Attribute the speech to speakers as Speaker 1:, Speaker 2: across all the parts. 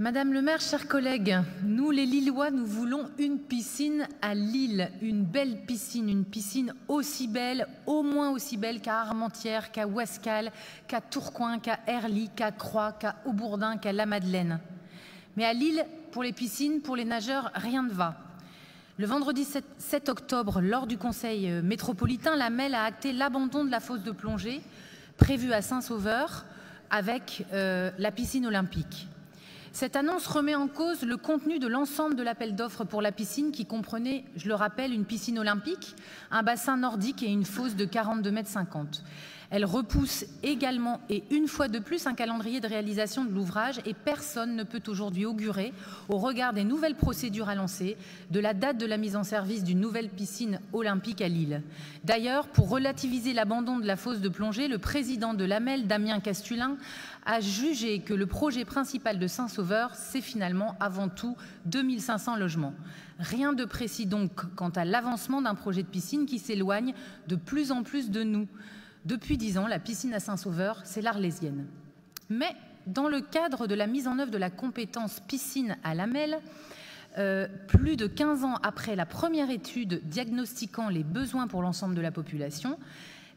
Speaker 1: Madame le maire, chers collègues, nous les Lillois, nous voulons une piscine à Lille, une belle piscine, une piscine aussi belle, au moins aussi belle qu'à Armentières, qu'à Ouascal, qu'à Tourcoing, qu'à Herly, qu'à Croix, qu'à Aubourdin, qu'à La Madeleine. Mais à Lille, pour les piscines, pour les nageurs, rien ne va. Le vendredi 7 octobre, lors du conseil métropolitain, la MEL a acté l'abandon de la fosse de plongée prévue à Saint-Sauveur avec la piscine olympique. Cette annonce remet en cause le contenu de l'ensemble de l'appel d'offres pour la piscine qui comprenait, je le rappelle, une piscine olympique, un bassin nordique et une fosse de 42,50 m. Elle repousse également et une fois de plus un calendrier de réalisation de l'ouvrage et personne ne peut aujourd'hui augurer, au regard des nouvelles procédures à lancer, de la date de la mise en service d'une nouvelle piscine olympique à Lille. D'ailleurs, pour relativiser l'abandon de la fosse de plongée, le président de l'AMEL, Damien Castulin, a jugé que le projet principal de Saint-Sauveur, c'est finalement avant tout 2500 logements. Rien de précis donc quant à l'avancement d'un projet de piscine qui s'éloigne de plus en plus de nous. Depuis 10 ans, la piscine à Saint-Sauveur, c'est l'Arlésienne. Mais dans le cadre de la mise en œuvre de la compétence piscine à l'AMEL, plus de 15 ans après la première étude diagnostiquant les besoins pour l'ensemble de la population,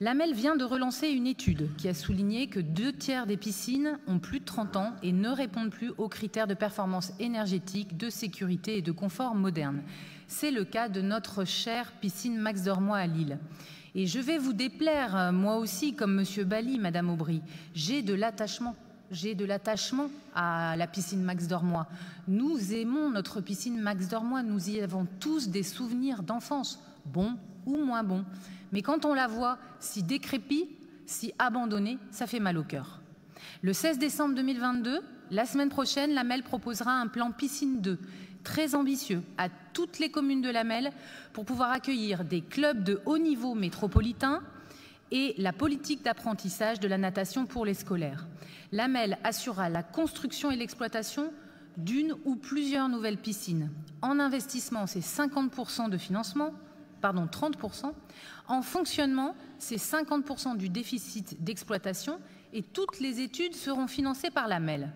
Speaker 1: l'AMEL vient de relancer une étude qui a souligné que 2/3 des piscines ont plus de 30 ans et ne répondent plus aux critères de performance énergétique, de sécurité et de confort moderne. C'est le cas de notre chère piscine Max Dormois à Lille. Et je vais vous déplaire, moi aussi, comme Monsieur Bali, Madame Aubry, j'ai de l'attachement à la piscine Max Dormois. Nous aimons notre piscine Max Dormois, nous y avons tous des souvenirs d'enfance, bons ou moins bons. Mais quand on la voit si décrépite, si abandonnée, ça fait mal au cœur. Le 16 décembre 2022, la semaine prochaine, l'AMEL proposera un plan piscine 2, très ambitieux, à toutes les communes de l'AMEL pour pouvoir accueillir des clubs de haut niveau métropolitains et la politique d'apprentissage de la natation pour les scolaires. L'AMEL assurera la construction et l'exploitation d'une ou plusieurs nouvelles piscines. En investissement, c'est 50% de financement, 30%. En fonctionnement, c'est 50% du déficit d'exploitation et toutes les études seront financées par l'AMEL.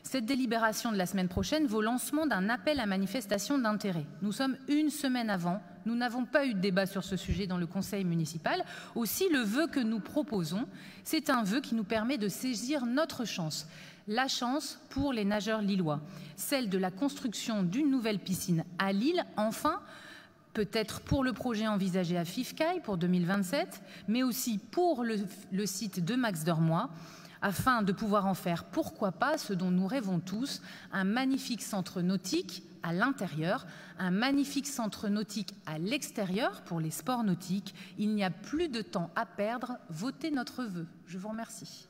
Speaker 1: Cette délibération de la semaine prochaine vaut lancement d'un appel à manifestation d'intérêt. Nous sommes une semaine avant, nous n'avons pas eu de débat sur ce sujet dans le conseil municipal. Aussi, le vœu que nous proposons, c'est un vœu qui nous permet de saisir notre chance. La chance pour les nageurs lillois, celle de la construction d'une nouvelle piscine à Lille, enfin, peut-être pour le projet envisagé à Fifcaille pour 2027, mais aussi pour le site de Max Dormois, afin de pouvoir en faire, pourquoi pas, ce dont nous rêvons tous, un magnifique centre nautique à l'intérieur, un magnifique centre nautique à l'extérieur pour les sports nautiques. Il n'y a plus de temps à perdre, votez notre vœu. Je vous remercie.